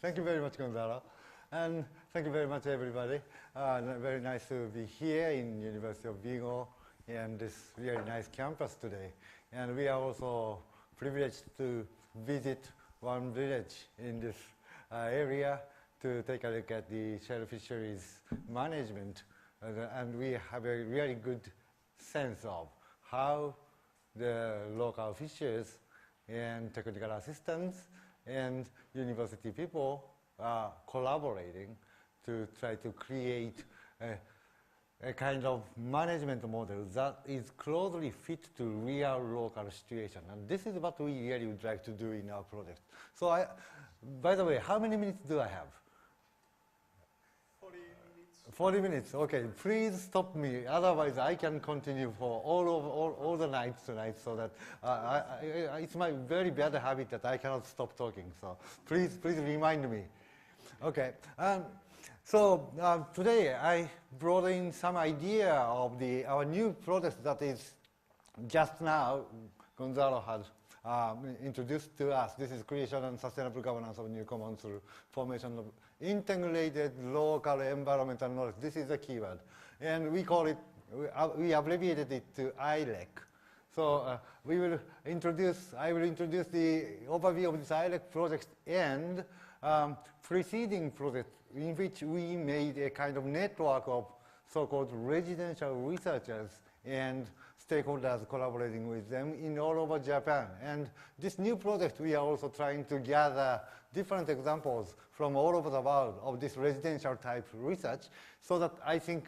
Thank you very much, Gonzalo. And thank you very much, everybody. Very nice to be here in University of Vigo and this really nice campus today. And we are also privileged to visit one village in this area to take a look at the shell fisheries management. And we have a really good sense of how the local fishers and technical assistants and university people are collaborating to try to create a kind of management model that is closely fit to real local situation. And this is what we really would like to do in our project. So by the way, how many minutes do I have? 40 minutes. 40 minutes, okay. Please stop me, otherwise I can continue for all the nights tonight, so that it's my very bad habit that I cannot stop talking. So please remind me. Okay. So today I brought in some idea of our new project that is just now Gonzalo had introduced to us. This is creation and sustainable governance of new commons through formation of integrated local environmental knowledge. This is the keyword. And we call it, we abbreviated it to ILEK. So I will introduce the overview of this ILEK project and preceding project in which we made a kind of network of so-called residential researchers and stakeholders collaborating with them in all over Japan. And this new project, we are also trying to gather different examples from all over the world of this residential type research, so that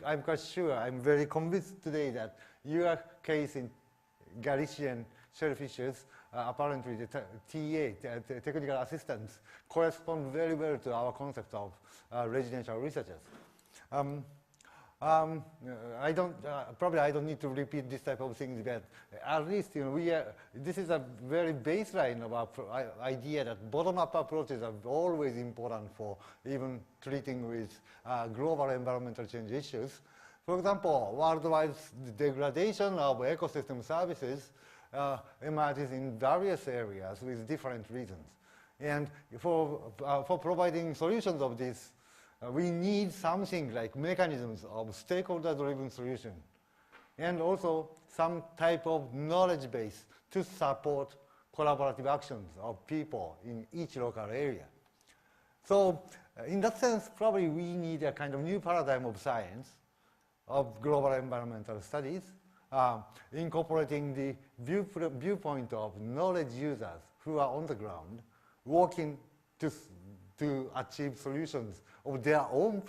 I'm quite sure, I'm very convinced today that your case in Galician shellfishers, apparently the TA, the technical assistants, correspond very well to our concept of residential researchers. I don't need to repeat this type of things, but at least this is a very baseline of our idea that bottom-up approaches are always important for even treating with global environmental change issues. For example, worldwide degradation of ecosystem services emerges in various areas with different reasons. And for providing solutions of this, we need something like mechanisms of stakeholder-driven solution, and also some type of knowledge base to support collaborative actions of people in each local area. So in that sense, probably we need a kind of new paradigm of science, of global environmental studies, incorporating the viewpoint of knowledge users who are on the ground, working to achieve solutions of their own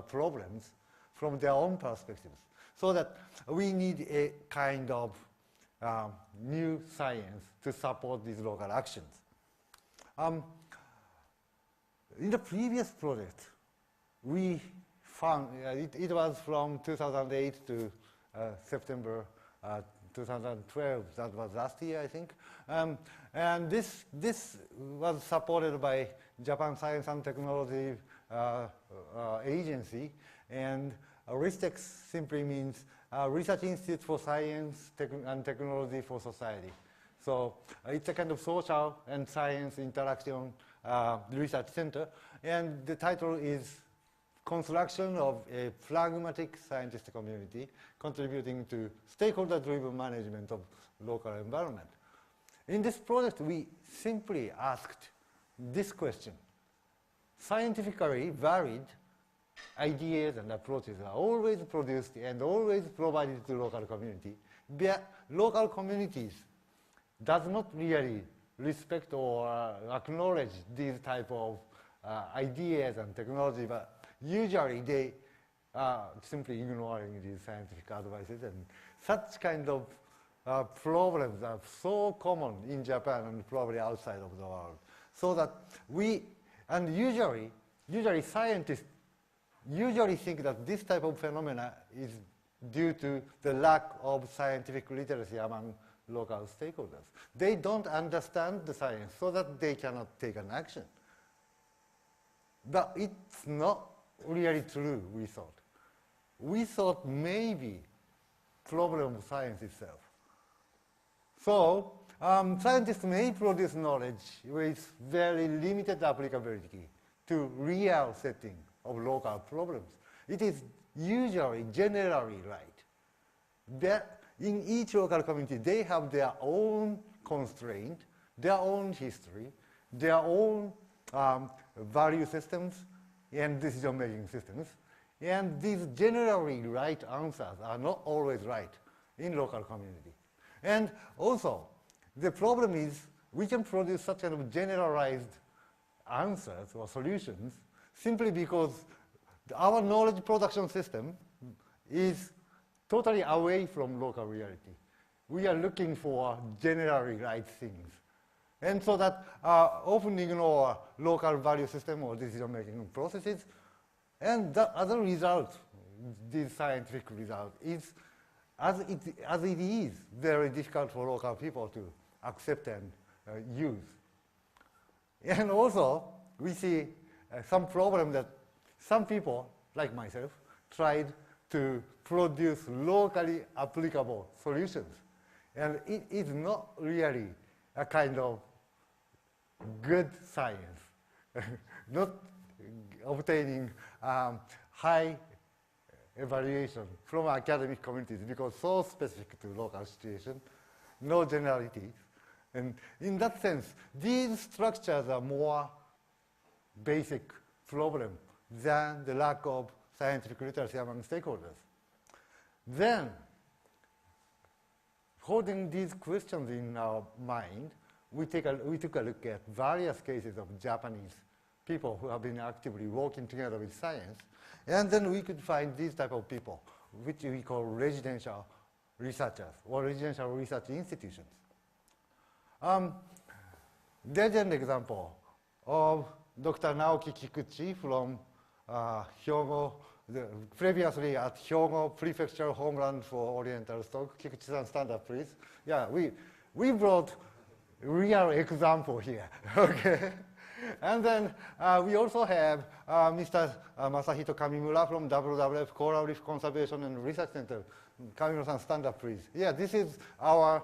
problems from their own perspectives. So that we need a kind of new science to support these local actions. In the previous project, we found, it was from 2008 to September 2012, that was last year, I think. And this was supported by Japan Science and Technology Agency, and RISTEX simply means Research Institute for Science and Technology for Society. So it's a kind of social and science interaction research center, and the title is Construction of a Pragmatic Scientist Community Contributing to Stakeholder-Driven Management of Local Environment. In this project, we simply asked this question. Scientifically varied ideas and approaches are always produced and always provided to local community, but local communities does not really respect or acknowledge these type of ideas and technology, but usually they are simply ignoring these scientific advices, and such kind of problems are so common in Japan and probably outside of the world. So that usually scientists usually think that this type of phenomena is due to the lack of scientific literacy among local stakeholders. They don't understand the science, so that they cannot take an action. But it's not really true, we thought. We thought maybe problem of science itself. So scientists may produce knowledge with very limited applicability to real setting of local problems. It is usually generally right. That in each local community, they have their own constraint, their own history, their own value systems and decision-making systems. And these generally right answers are not always right in local community. And also, the problem is we can produce such kind of generalized answers or solutions simply because our knowledge production system is totally away from local reality. We are looking for generally right things. And so that often ignore local value system or decision-making processes. And that as a result, this scientific result is, as it is, very difficult for local people to accept and use. And also, we see some problem that some people, like myself, tried to produce locally applicable solutions. And it is not really a kind of good science, not obtaining high evaluation from academic communities because so specific to local situation, no generalities. And in that sense, these structures are more basic problem than the lack of scientific literacy among stakeholders. Then, holding these questions in our mind, we took a look at various cases of Japanese people who have been actively working together with science, and then we could find these type of people, which we call residential researchers or residential research institutions. There's an example of Dr. Naoki Kikuchi from Hyogo, previously at Hyogo Prefecture Homeland for Oriental Stock. Kikuchi-san, stand up, please. Yeah, we brought real example here, okay? And then we also have Mr. Masahito Kamimura from WWF Coral Reef Conservation and Research Center. Kamimura-san, stand up, please. Yeah, this is our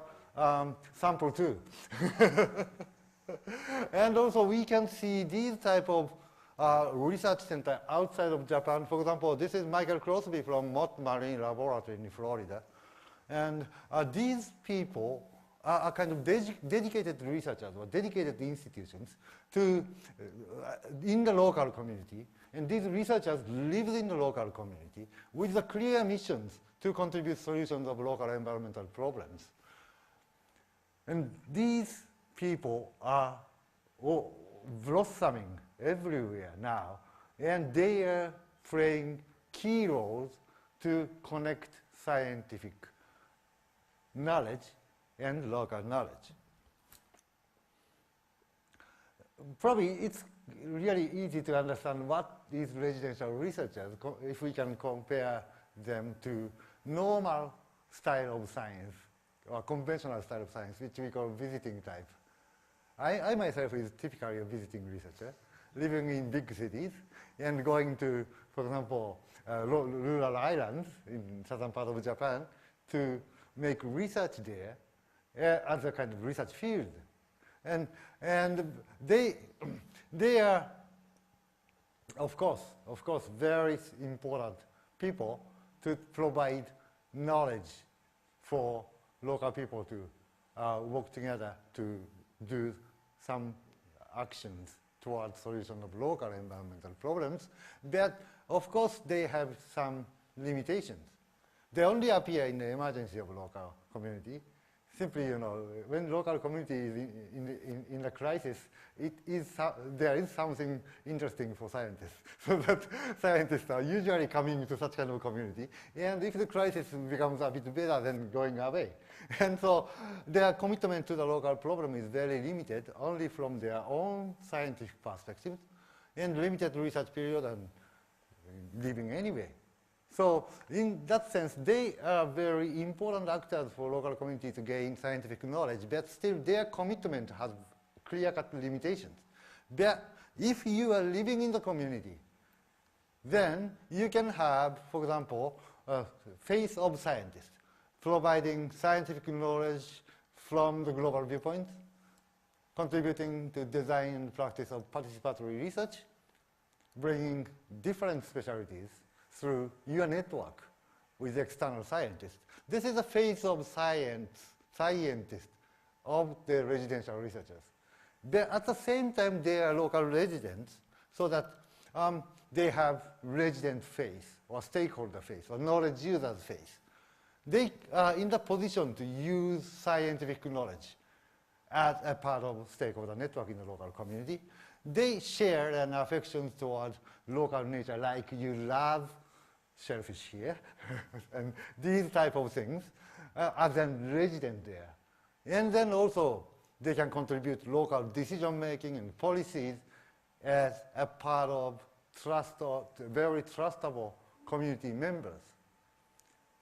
sample too. And also we can see these type of research center outside of Japan. For example, this is Michael Crosby from Mott Marine Laboratory in Florida. And these people are kind of dedicated researchers or dedicated institutions to in the local community. And these researchers live in the local community with the clear missions to contribute solutions of local environmental problems. And these people are blossoming everywhere now, and they are playing key roles to connect scientific knowledge and local knowledge. Probably it's really easy to understand what these residential researchers, if we can compare them to normal style of science or conventional style of science, which we call visiting type. I myself is typically a visiting researcher, living in big cities and going to, for example, rural islands in southern part of Japan to make research there as a kind of research field. And they are, of course, very important people to provide knowledge for local people to work together to do some actions towards solution of local environmental problems. But of course, they have some limitations. They only appear in the emergency of local community. Simply, when local community is in a crisis, there is something interesting for scientists. So that scientists are usually coming to such kind of community. And if the crisis becomes a bit better, then going away. And so their commitment to the local problem is very limited, only from their own scientific perspective, and limited research period and living anyway. So in that sense, they are very important actors for local community to gain scientific knowledge, but still their commitment has clear-cut limitations. But if you are living in the community, then you can have, for example, a face of scientists, providing scientific knowledge from the global viewpoint, contributing to design and practice of participatory research, bringing different specialties through your network with external scientists. This is the face of scientists of the residential researchers. At the same time, they are local residents, so that they have resident face, or stakeholder face, or knowledge users face. They are in the position to use scientific knowledge as a part of stakeholder network in the local community. They share an affection toward local nature, like you love shellfish here, and these type of things, as a resident there. And then also, they can contribute local decision-making and policies as a part of very trustable community members.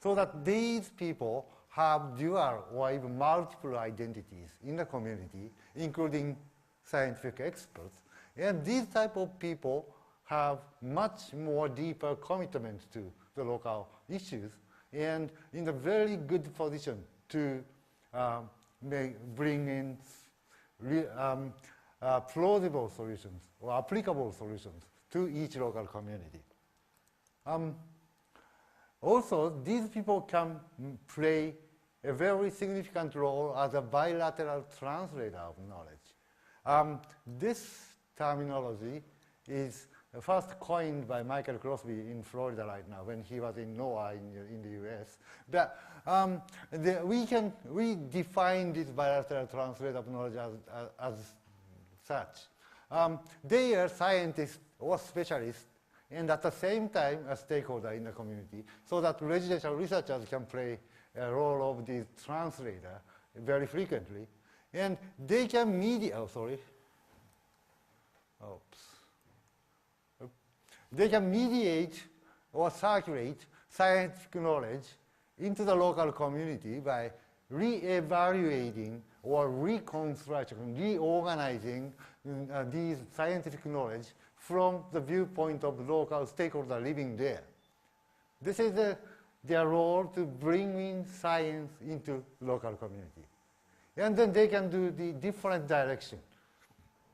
So that these people have dual or even multiple identities in the community, including scientific experts. And these type of people have much more deeper commitment to the local issues and in a very good position to bring in plausible solutions or applicable solutions to each local community. Also, these people can play a very significant role as a bilateral translator of knowledge. This terminology is first coined by Michael Crosby in Florida right now when he was in NOAA in the US. But we define this bilateral translator of knowledge as such. They are scientists or specialists and at the same time a stakeholder in the community, so that residential researchers can play a role of this translator very frequently. And they can mediate, they can mediate or circulate scientific knowledge into the local community by re-evaluating or reconstructing, reorganizing these scientific knowledge from the viewpoint of local stakeholders living there. This is their role to bring in science into local community. And then they can do the different direction.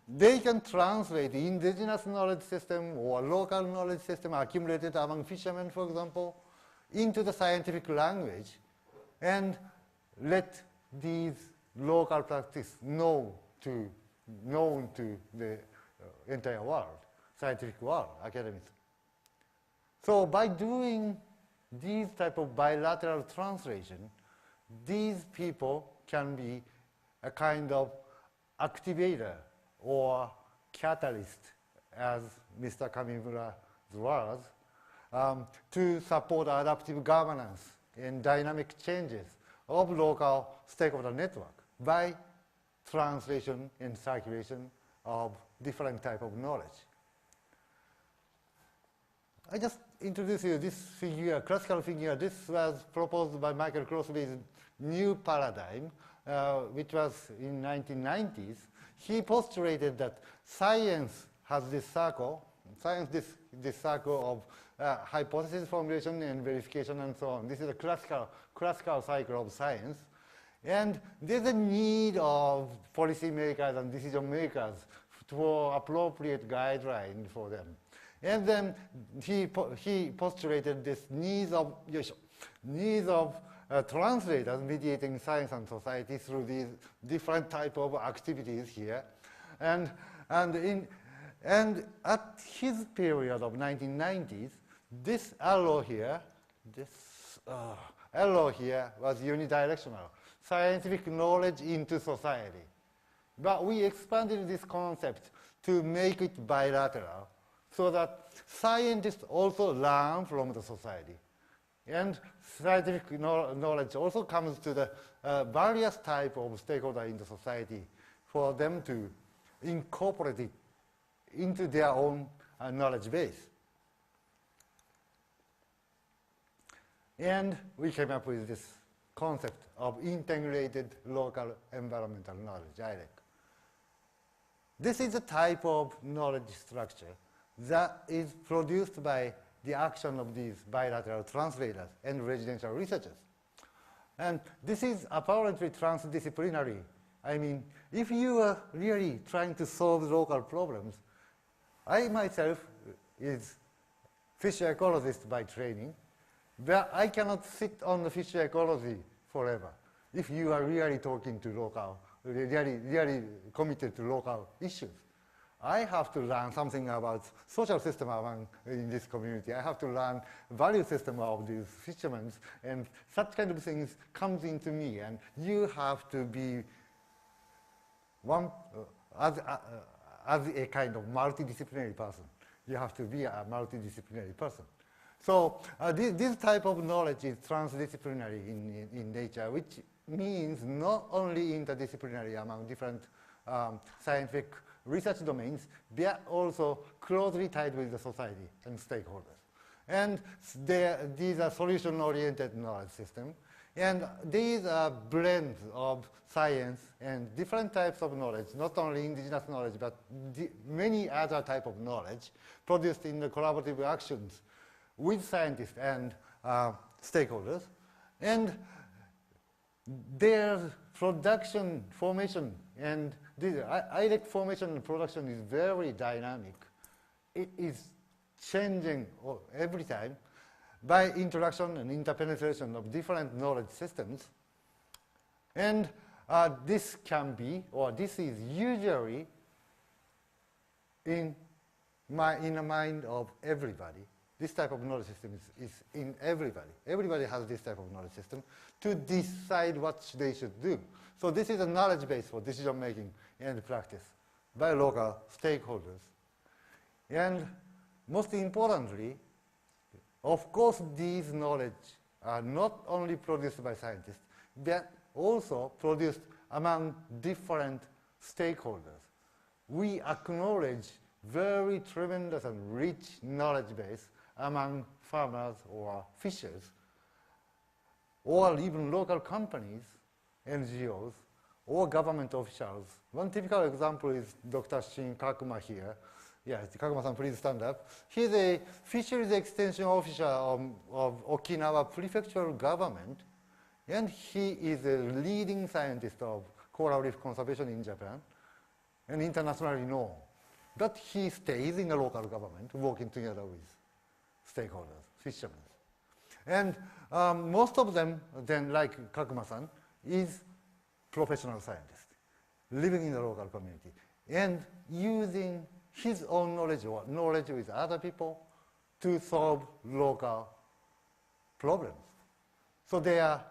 They can translate the indigenous knowledge system or local knowledge system accumulated among fishermen, for example, into the scientific language and let these local practice known to the entire world, scientific world, academics. So by doing these type of bilateral translation, these people can be a kind of activator or catalyst, as Mr. Kamimura's words, to support adaptive governance and dynamic changes of local stakeholder network by translation and circulation of different type of knowledge. I just introduce you this figure, classical figure. This was proposed by Michael Crosby's new paradigm, which was in 1990s. He postulated that science has this circle, this circle of hypothesis formulation and verification and so on. This is a classical cycle of science. And there's a need of policymakers and decision makers for appropriate guidelines for them. And then he postulated this needs of translators mediating science and society through these different type of activities here. And at his period of 1990s, this arrow here was unidirectional, scientific knowledge into society. But we expanded this concept to make it bilateral, so that scientists also learn from the society. And scientific knowledge also comes to the various type of stakeholders in the society for them to incorporate it into their own knowledge base. And we came up with this concept of integrated local environmental knowledge, ILEK. This is a type of knowledge structure that is produced by the action of these bilateral translators and residential researchers. And this is apparently transdisciplinary. I mean, if you are really trying to solve local problems, I myself is fish ecologist by training, but I cannot sit on the fish ecology forever. If you are really talking to local, really committed to local issues, I have to learn something about social system in this community. I have to learn value system of these fishermen, and such kind of things comes into me. And you have to be one as a kind of multidisciplinary person. You have to be a multidisciplinary person. So this type of knowledge is transdisciplinary in nature, which means not only interdisciplinary among different scientific research domains, but also closely tied with the society and stakeholders. And these are solution-oriented knowledge systems. And these are blends of science and different types of knowledge, not only indigenous knowledge, but many other types of knowledge produced in the collaborative actions with scientists and stakeholders. And their production, formation, and ILEK formation and production is very dynamic. It is changing every time by introduction and interpenetration of different knowledge systems. And this can be, or this is usually in the mind of everybody. This type of knowledge system is in everybody. Everybody has this type of knowledge system to decide what they should do. So this is a knowledge base for decision making and practice by local stakeholders. And most importantly, of course, these knowledge are not only produced by scientists, but also produced among different stakeholders. We acknowledge very tremendous and rich knowledge base among farmers or fishers, or even local companies, NGOs, or government officials. One typical example is Dr. Shin Kakuma here. Yeah, Kakuma-san, please stand up. He's a fisheries extension officer of Okinawa prefectural government, and he is a leading scientist of coral reef conservation in Japan, and internationally known. But he stays in the local government, working together with stakeholders, fishermen. And most of them, then, like Kakuma-san, is professional scientist, living in the local community, and using his own knowledge or knowledge with other people to solve local problems. So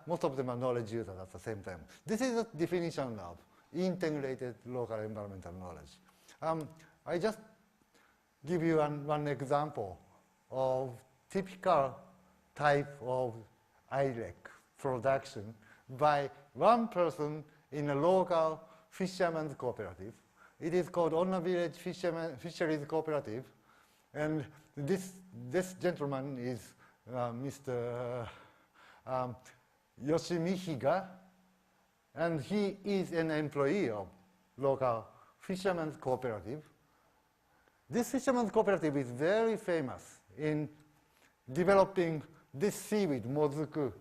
most of them are knowledge users at the same time. This is a definition of integrated local environmental knowledge. I just give you one example of typical type of ILEK production by one person in a local fisherman's cooperative. It is called Onna Village Fisheries Cooperative, and this gentleman is Mr. Yoshimihiga, and he is an employee of local fisherman's cooperative. This fisherman's cooperative is very famous in developing this seaweed, mozuku.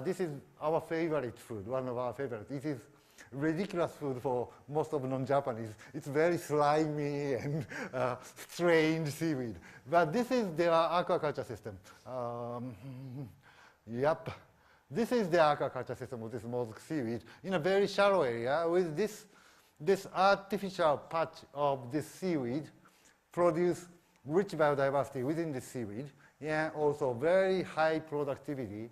This is our favorite food, one of our favorites. It is ridiculous food for most of non-Japanese. It's very slimy and strange seaweed. But this is their aquaculture system. Yep. This is the aquaculture system with this mozuku seaweed in a very shallow area with this artificial patch of this seaweed produce rich biodiversity within the seaweed and also very high productivity.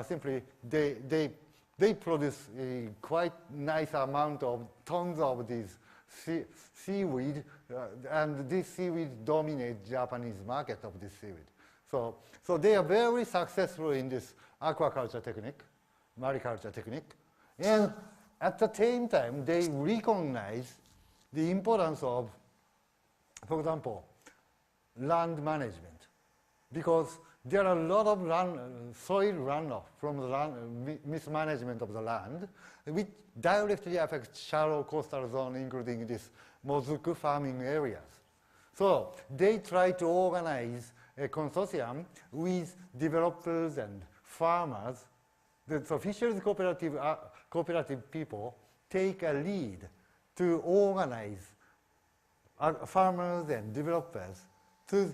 Simply, they produce a quite nice amount of tons of this seaweed, and this seaweed dominates Japanese market of this seaweed. So they are very successful in this aquaculture technique, mariculture technique, and at the same time, they recognize the importance of, for example, land management, because there are a lot of soil runoff from the mismanagement of the land, which directly affects shallow coastal zone, including this mozuku farming areas. So they try to organize a consortium with developers and farmers. So fisheries cooperative people take a lead to organize farmers and developers to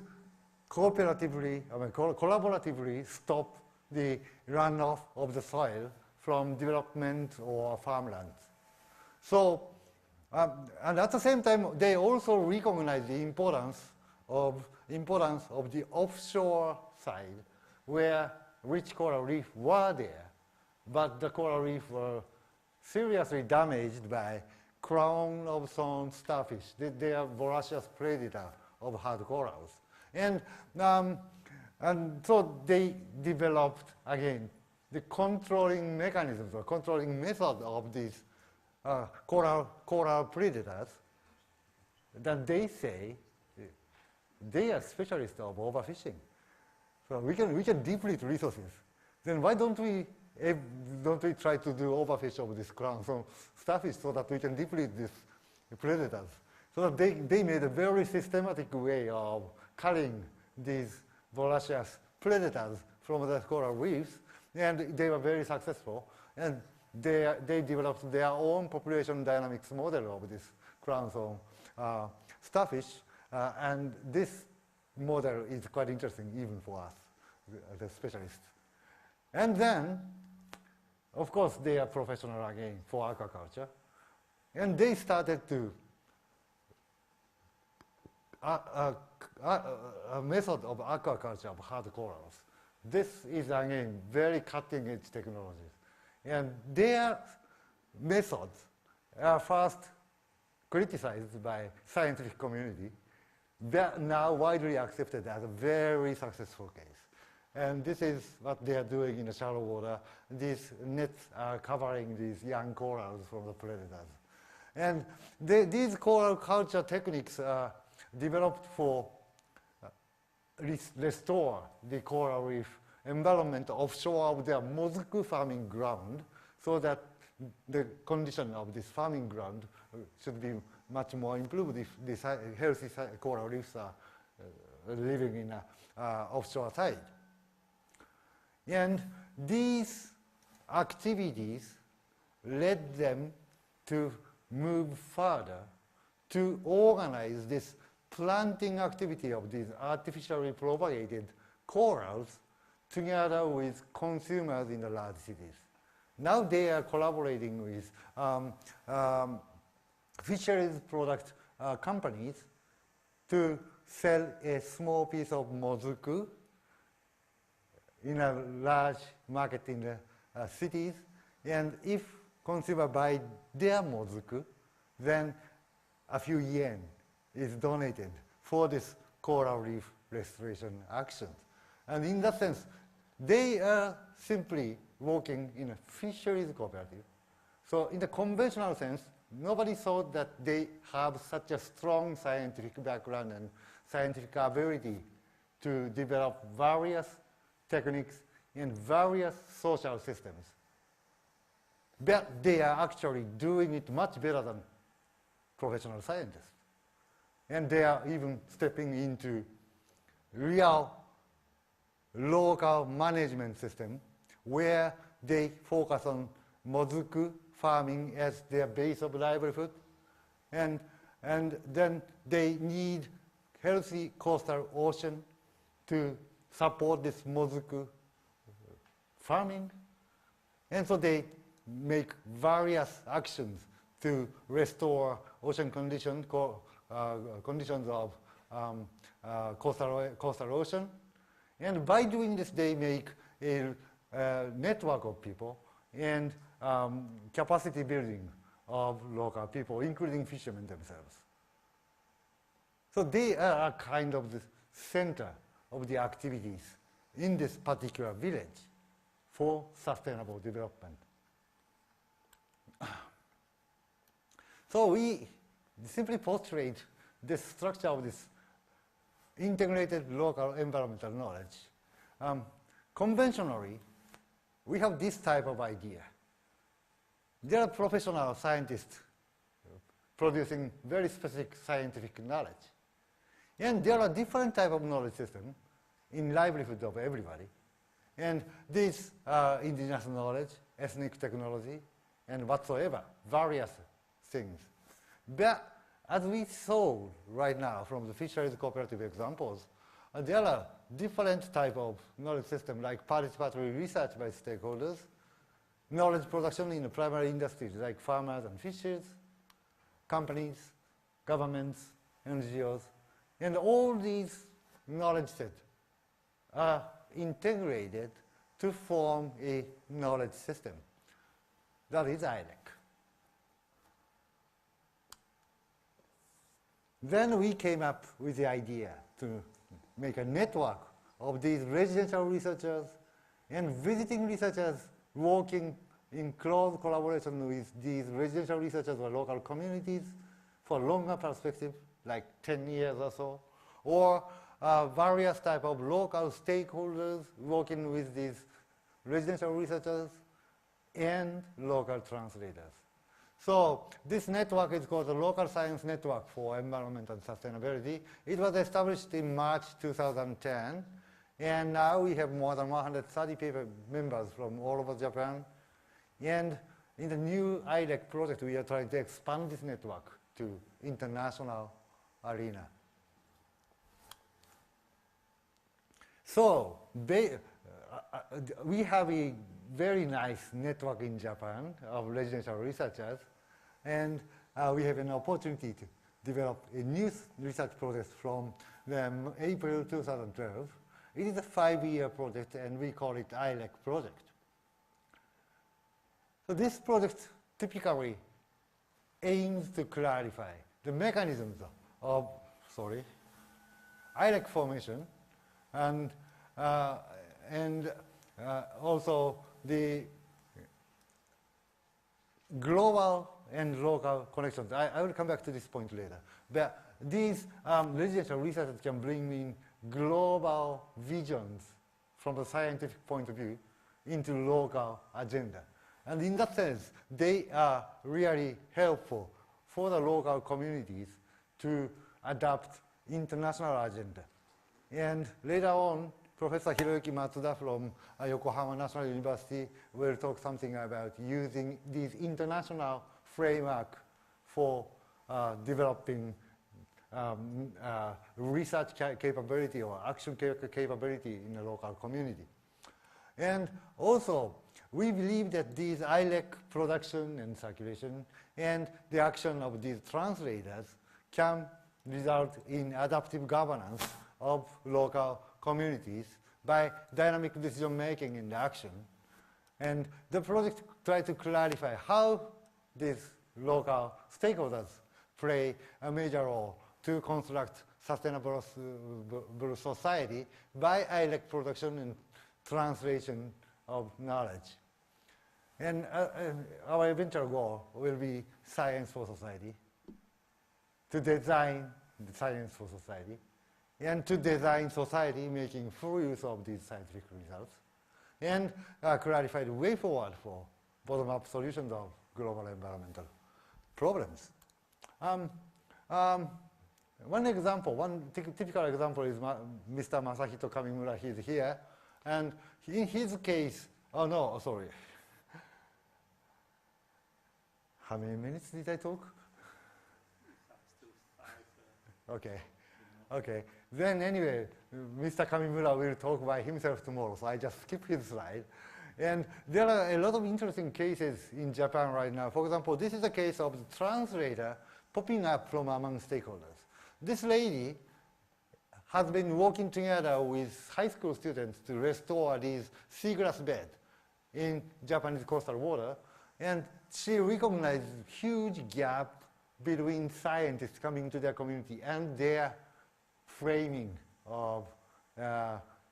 collaboratively stop the runoff of the soil from development or farmlands. So, and at the same time, they also recognize the importance of the offshore side, where rich coral reef were there, but the coral reef were seriously damaged by crown of thorn starfish. They are voracious predator of hard corals. And so they developed, again, the controlling mechanisms or controlling method of these coral predators that they say they are specialists of overfishing. So we can deplete resources. Then why don't we try to do overfish of this crown so starfish so that we can deplete these predators? So that they made a very systematic way of culling these voracious predators from the coral reefs, and they were very successful. And they developed their own population dynamics model of this crown thorn starfish, and this model is quite interesting even for us, the specialists. And then, of course, they are professional again for aquaculture, and they started to a method of aquaculture of hard corals. This is again very cutting-edge technologies, and their methods are first criticized by scientific community, but now widely accepted as a very successful case. And this is what they are doing in the shallow water. These nets are covering these young corals from the predators. And these coral culture techniques are developed for restore the coral reef environment offshore of their mozuku farming ground, so that the condition of this farming ground should be much more improved if these healthy coral reefs are living in an offshore side. And these activities led them to move further to organize this planting activity of these artificially propagated corals together with consumers in the large cities. Now they are collaborating with fisheries product companies to sell a small piece of mozuku in a large market in the cities. And if consumers buy their mozuku, then a few yen is donated for this coral reef restoration actions. And in that sense, they are simply working in a fisheries cooperative. So in the conventional sense, nobody thought that they have such a strong scientific background and scientific ability to develop various techniques in various social systems. But they are actually doing it much better than professional scientists. And they are even stepping into real local management system where they focus on mozuku farming as their base of livelihood. And then they need healthy coastal ocean to support this mozuku farming. And so they make various actions to restore ocean conditions of coastal ocean. And by doing this, they make a network of people and capacity building of local people, including fishermen themselves. So they are kind of the center of the activities in this particular village for sustainable development. So we simply portray the structure of this integrated local environmental knowledge. Conventionally, we have this type of idea. There are professional scientists producing very specific scientific knowledge. And there are different types of knowledge systems in livelihood of everybody. And these indigenous knowledge, ethnic technology, and whatsoever, various things. But as we saw right now from the fisheries cooperative examples, there are different type of knowledge system, like participatory research by stakeholders, knowledge production in the primary industries like farmers and fishers, companies, governments, NGOs, and all these knowledge sets are integrated to form a knowledge system. That is ILEK. Then we came up with the idea to make a network of these residential researchers and visiting researchers working in close collaboration with these residential researchers or local communities for longer perspective, like 10 years or so, or various type of local stakeholders working with these residential researchers and local translators. So this network is called the Local Science Network for Environment and Sustainability. It was established in March 2010, and now we have more than 130 people members from all over Japan. And in the new ILEK project, we are trying to expand this network to international arena. So we have a very nice network in Japan of residential researchers, and we have an opportunity to develop a new research project from April 2012. It is a 5-year project, and we call it ILEK project. So this project typically aims to clarify the mechanisms of ILEK formation and also the global and local connections. I will come back to this point later. But these residential researchers can bring in global visions from the scientific point of view into local agenda. And in that sense, they are really helpful for the local communities to adapt international agenda. And later on, Professor Hiroyuki Matsuda from Yokohama National University will talk something about using these international framework for developing research capability or action capability in the local community. And also, we believe that these ILEK production and circulation and the action of these translators can result in adaptive governance of local communities by dynamic decision making in the action. And the project tried to clarify how these local stakeholders play a major role to construct sustainable society by ILEK production and translation of knowledge. And our eventual goal will be science for society, to design the science for society, and to design society making full use of these scientific results, and clarify the way forward for bottom-up solutions of global environmental problems. One example, one typical example is Mr. Masahito Kamimura. He's here. And in his case, oh no, sorry. How many minutes did I talk? Okay. Okay. Then anyway, Mr. Kamimura will talk by himself tomorrow, so I just skip his slide. And there are a lot of interesting cases in Japan right now. For example, this is a case of the translator popping up from among stakeholders. This lady has been working together with high school students to restore these seagrass beds in Japanese coastal water, and she recognized huge gap between scientists coming to their community and their framing of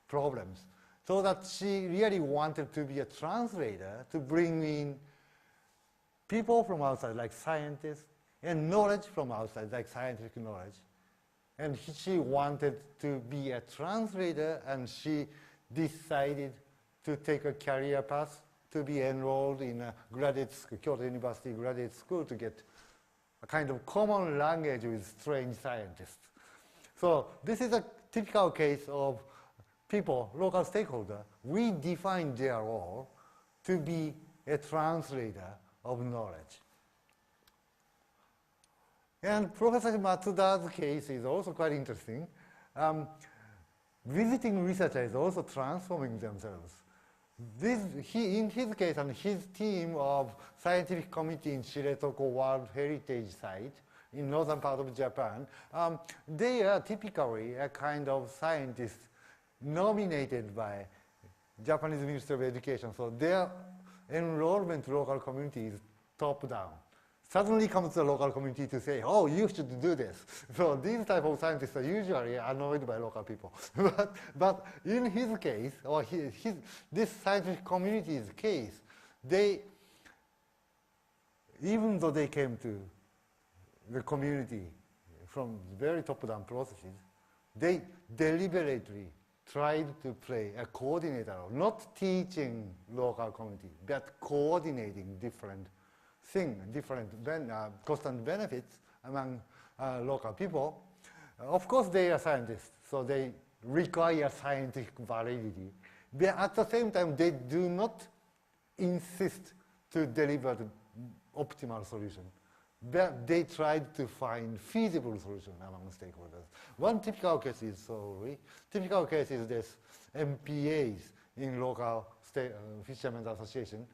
problems. So that she really wanted to be a translator to bring in people from outside, like scientists, and knowledge from outside, like scientific knowledge. And she wanted to be a translator, and she decided to take a career path to be enrolled in a graduate school, Kyoto University graduate school, to get a kind of common language with strange scientists. So this is a typical case of people, local stakeholder. We define their role to be a translator of knowledge. And Professor Matsuda's case is also quite interesting. visiting researcher is also transforming themselves. In his case and his team of scientific committee in Shiretoko World Heritage Site in northern part of Japan, they are typically a kind of scientist nominated by Japanese Ministry of Education. So their enrollment to local community is top down. Suddenly comes the local community to say, oh, you should do this. So these type of scientists are usually annoyed by local people. but in his case, or this scientific community's case, even though they came to the community from very top-down processes, they deliberately tried to play a coordinator role, not teaching local community, but coordinating different things, different costs and benefits among local people. Of course, they are scientists, so they require scientific validity. But at the same time, they do not insist to deliver the optimal solution. But they tried to find feasible solution among stakeholders. One typical case is this MPAs in local fishermen's association.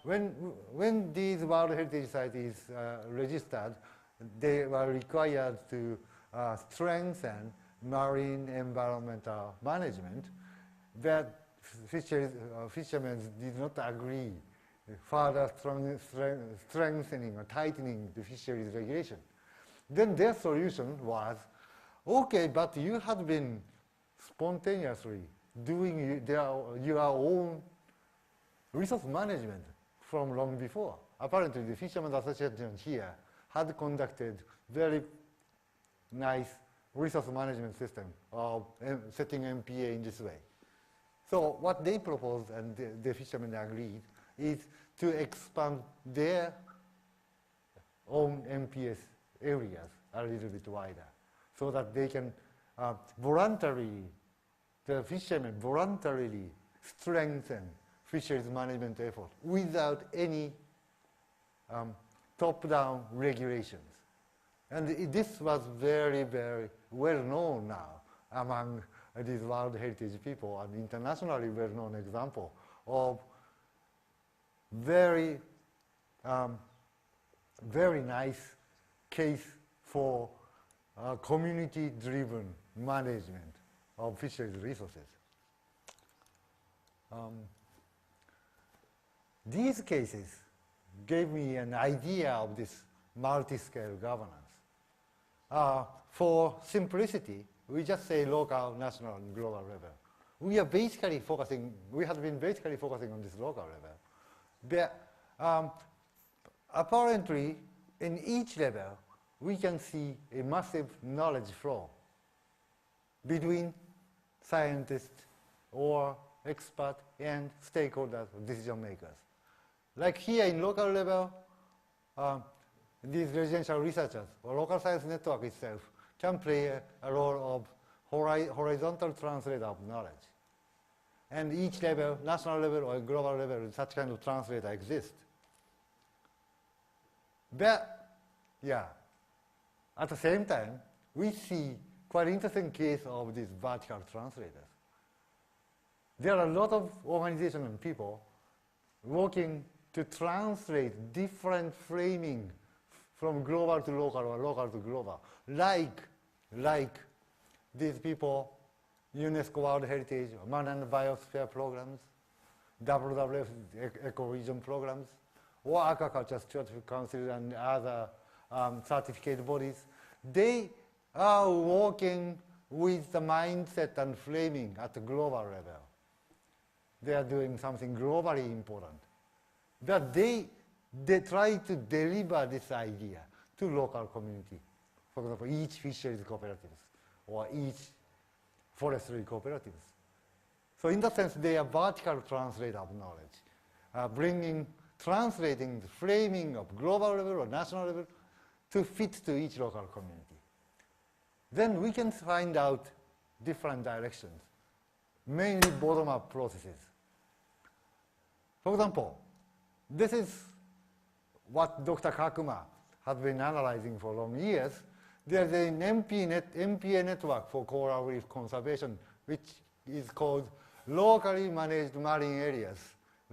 When these World Heritage Sites is registered, they were required to strengthen marine environmental management, but fishermen did not agree further strengthening or tightening the fisheries regulation. Then their solution was, okay, but you had been spontaneously doing your own resource management from long before. Apparently, the Fishermen's Association here had conducted very nice resource management system of setting MPA in this way. So what they proposed, and the fishermen agreed, is to expand their own MPS areas a little bit wider, so that they can the fishermen voluntarily strengthen fisheries management effort without any top-down regulations. And this was very, very well known now among these World Heritage people, an internationally well-known example of very, very nice case for community-driven management of fisheries resources. These cases gave me an idea of this multi-scale governance. For simplicity, we just say local, national, and global level. We have been basically focusing on this local level. But apparently, in each level, we can see a massive knowledge flow between scientists or experts and stakeholders, decision makers. Like here in local level, these residential researchers or local science network itself can play a role of horizontal translator of knowledge. And each level, national level or global level, such kind of translator exists. But, yeah, at the same time, we see quite interesting case of these vertical translators. There are a lot of organizations and people working to translate different framing from global to local or local to global, like these people, UNESCO World Heritage, Marine and Biosphere programs, WWF ecoregion programs, or Aquaculture Stewardship Council and other certificate bodies. They are working with the mindset and framing at the global level. They are doing something globally important. But they try to deliver this idea to local community. For example, each fisheries cooperatives or each forestry cooperatives. So in that sense, they are vertical translator of knowledge, translating the framing of global level or national level to fit to each local community. Then we can find out different directions, mainly bottom-up processes. For example, this is what Dr. Kakuma has been analyzing for long years. there's an MPA network for coral reef conservation, which is called locally managed marine areas,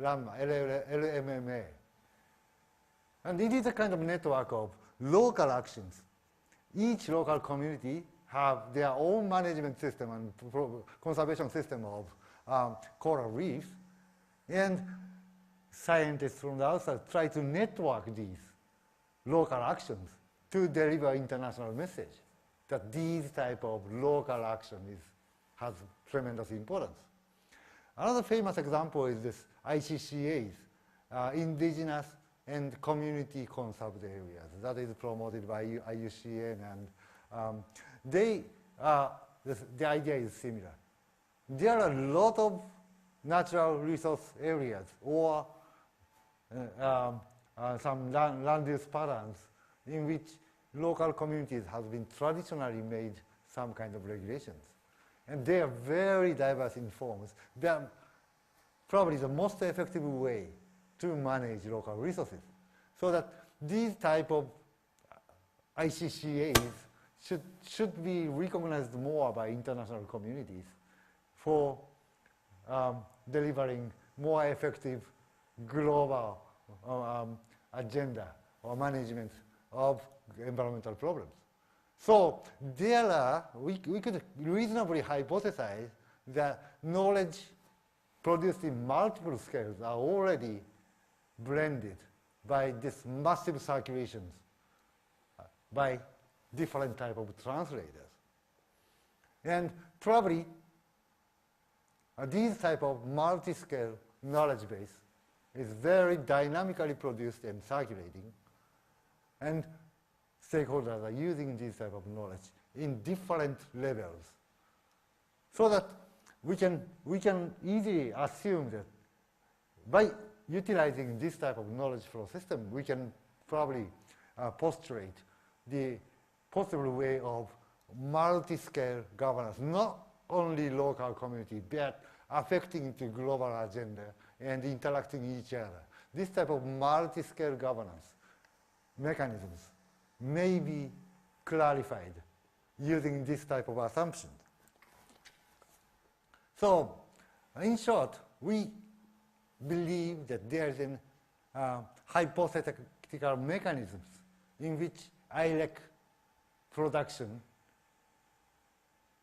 LMMA. And it is a kind of network of local actions. Each local community have their own management system and conservation system of coral reefs. And scientists from the outside try to network these local actions to deliver international message that these type of local action has tremendous importance. Another famous example is this ICCAs, indigenous and community conserved areas. That is promoted by IUCN, and the idea is similar. There are a lot of natural resource areas or some land use patterns in which local communities have been traditionally made some kind of regulations. And they are very diverse in forms. They are probably the most effective way to manage local resources. So that these type of ICCAs should be recognized more by international communities for delivering more effective global agenda or management of environmental problems. So we could reasonably hypothesize that knowledge produced in multiple scales are already blended by this massive circulations by different type of translators. And probably these type of multi-scale knowledge base is very dynamically produced and circulating, and stakeholders are using this type of knowledge in different levels, so that we can easily assume that by utilizing this type of knowledge flow system, we can probably postulate the possible way of multi-scale governance, not only local community, but affecting the global agenda and interacting each other. This type of multi-scale governance mechanisms may be clarified using this type of assumption. So, in short, we believe that there is an hypothetical mechanisms in which ILEK production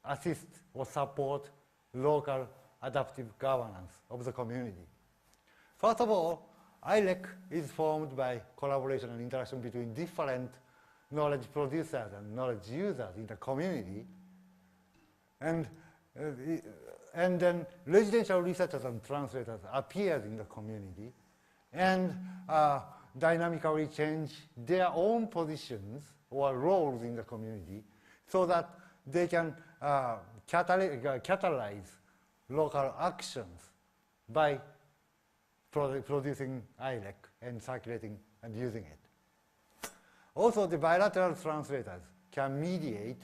assist or support local adaptive governance of the community. First of all, ILEK is formed by collaboration and interaction between different knowledge producers and knowledge users in the community, and then residential researchers and translators appear in the community and dynamically change their own positions or roles in the community so that they can catalyze local actions by producing ILEK and circulating and using it. Also, the bilateral translators can mediate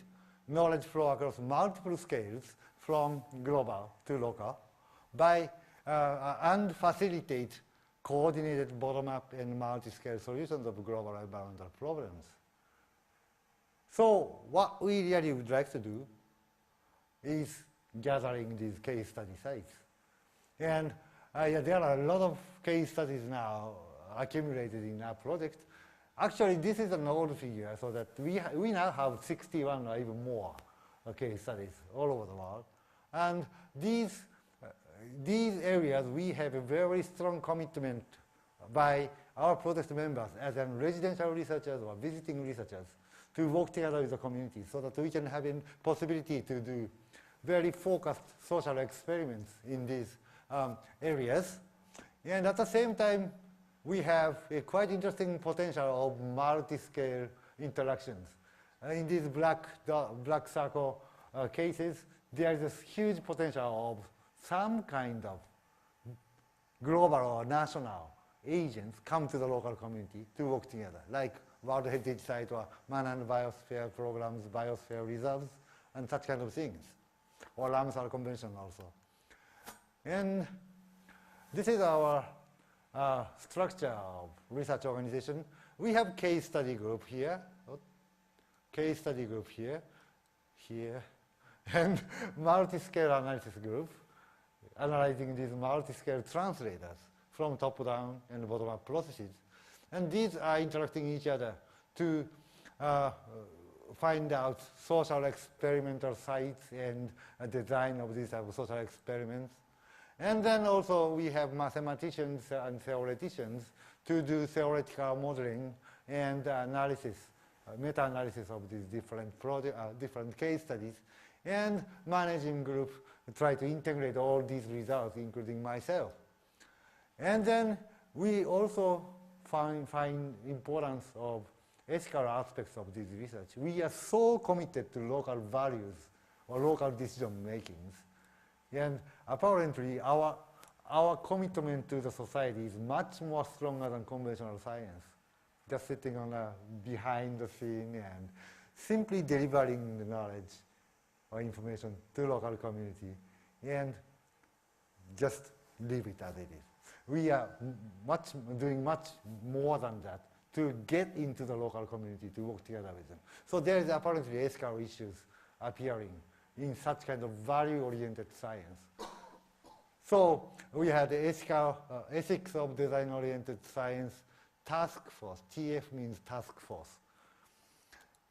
knowledge flow across multiple scales from global to local by and facilitate coordinated bottom-up and multi-scale solutions of global environmental problems. So what we really would like to do is gathering these case study sites. And there are a lot of case studies now accumulated in our project. Actually, this is an old figure, so that we now have 61 or even more case studies all over the world. And these areas, we have a very strong commitment by our project members as in residential researchers or visiting researchers to work together with the community so that we can have a possibility to do very focused social experiments in these areas. And at the same time, we have a quite interesting potential of multi-scale interactions. In these black circle cases, there is this huge potential of some kind of global or national agents come to the local community to work together, like World Heritage Site or Manhan Biosphere programs, biosphere reserves, and such kind of things, or Ramsar Convention also. And this is our structure of research organization. We have case study group here. case study group here, and multi-scale analysis group, analyzing these multi-scale translators from top-down and bottom-up processes. And these are interacting each other to find out social experimental sites and design of these type of social experiments. And then also we have mathematicians and theoreticians to do theoretical modeling and analysis, meta-analysis of these different case studies. And managing group try to integrate all these results, including myself. And then we also find importance of ethical aspects of this research. We are so committed to local values or local decision makings. And apparently our commitment to the society is much more stronger than conventional science. Just sitting on a behind the scene and simply delivering the knowledge or information to local community and just leave it as it is. We are doing much more than that to get into the local community to work together with them. So there is apparently ethical issues appearing in such kind of value-oriented science. So we had the ethics of design-oriented science task force. TF means task force.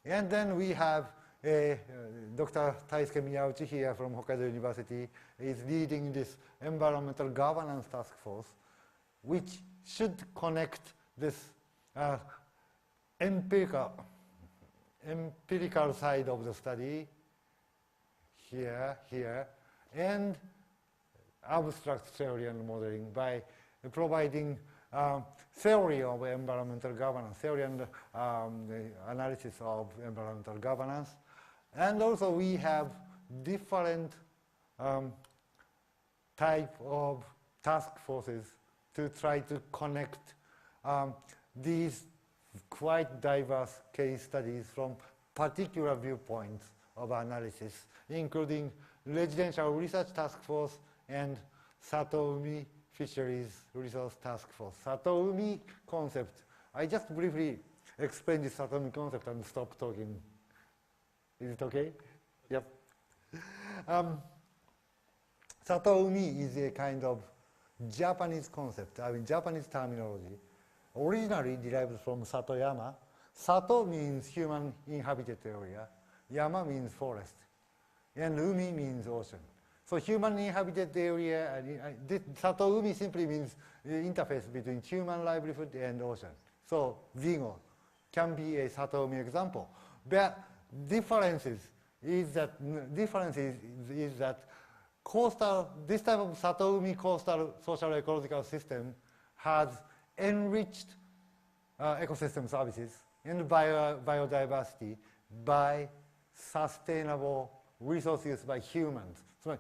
And then we have Dr. Taisuke Miyauchi here from Hokkaido University is leading this environmental governance task force, which should connect this empirical side of the study here, and abstract theory and modeling by providing theory of environmental governance, theory and analysis of environmental governance. And also we have different type of task forces to try to connect these quite diverse case studies from particular viewpoints of analysis, including residential research task force and Satoumi Fisheries Resource Task Force. Satoumi concept, I just briefly explain this Satoumi concept and stop talking. Is it okay? Yep. Satoumi is a kind of Japanese concept, Japanese terminology, originally derived from Satoyama. Sato means human inhabited area, Yama means forest, and Umi means ocean. So human inhabited area, Satoumi simply means interface between human livelihood and ocean. So Zingo can be a Satoumi example. But difference is that coastal, this type of Satoumi coastal social ecological system has enriched ecosystem services and biodiversity by sustainable resource use by humans. So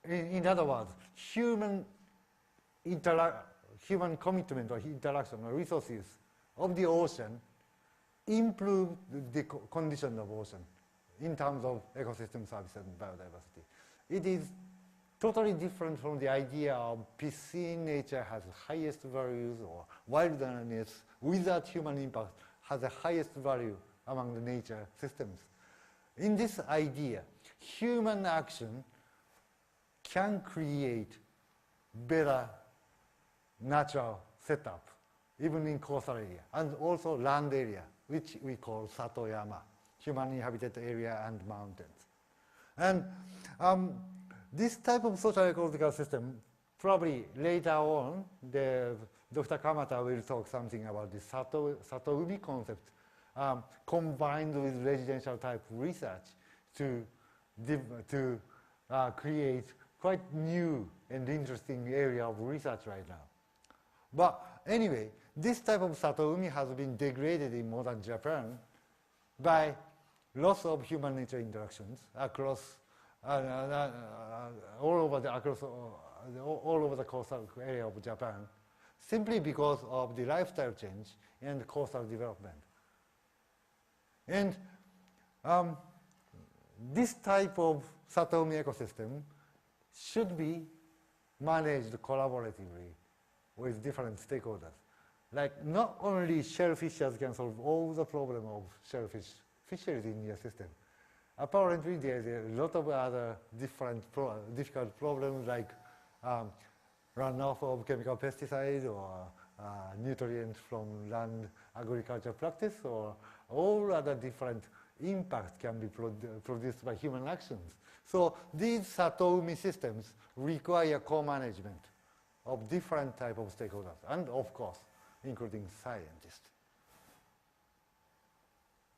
in other words, human commitment or interaction or resource use of the ocean improve the condition of ocean in terms of ecosystem services and biodiversity. It is totally different from the idea of pristine nature has highest values or wilderness without human impact has the highest value among the nature systems. In this idea, human action can create better natural setup, even in coastal area, and also land area, which we call Satoyama, human inhabited area and mountains. And this type of social ecological system, probably later on, Dr. Kamata will talk something about this Satoumi concept combined with residential type research to create quite new and interesting area of research right now. But anyway, this type of Satoumi has been degraded in modern Japan by loss of human-nature interactions across all over the coastal area of Japan, simply because of the lifestyle change and coastal development. And this type of Satoumi ecosystem should be managed collaboratively with different stakeholders. Like not only shellfishers can solve all the problem of shellfish fisheries in your system. Apparently, there's a lot of other difficult problems like runoff of chemical pesticides or nutrients from land agriculture practice, or all other different impacts can be produced by human actions. So these Satoumi systems require co-management of different type of stakeholders, and of course, including scientists.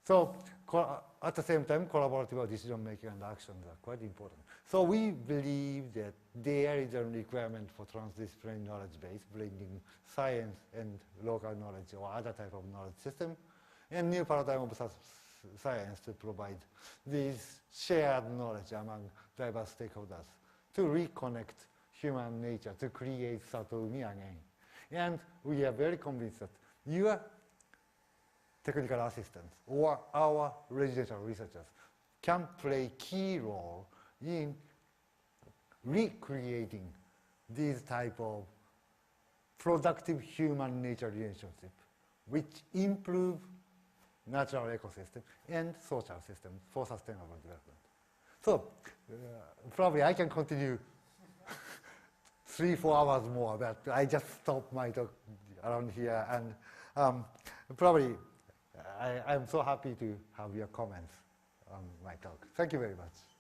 So at the same time, collaborative decision-making and actions are quite important. So we believe that there is a requirement for transdisciplinary knowledge base, blending science and local knowledge or other type of knowledge system, and new paradigm of science to provide this shared knowledge among diverse stakeholders to reconnect human nature, to create Satoumi again. And we are very convinced that your technical assistants or our residential researchers can play key role in recreating these type of productive human-nature relationship, which improve natural ecosystem and social systems for sustainable development. So probably I can continue 3-4 hours more, but I just stop my talk around here, and probably I'm so happy to have your comments on my talk. Thank you very much.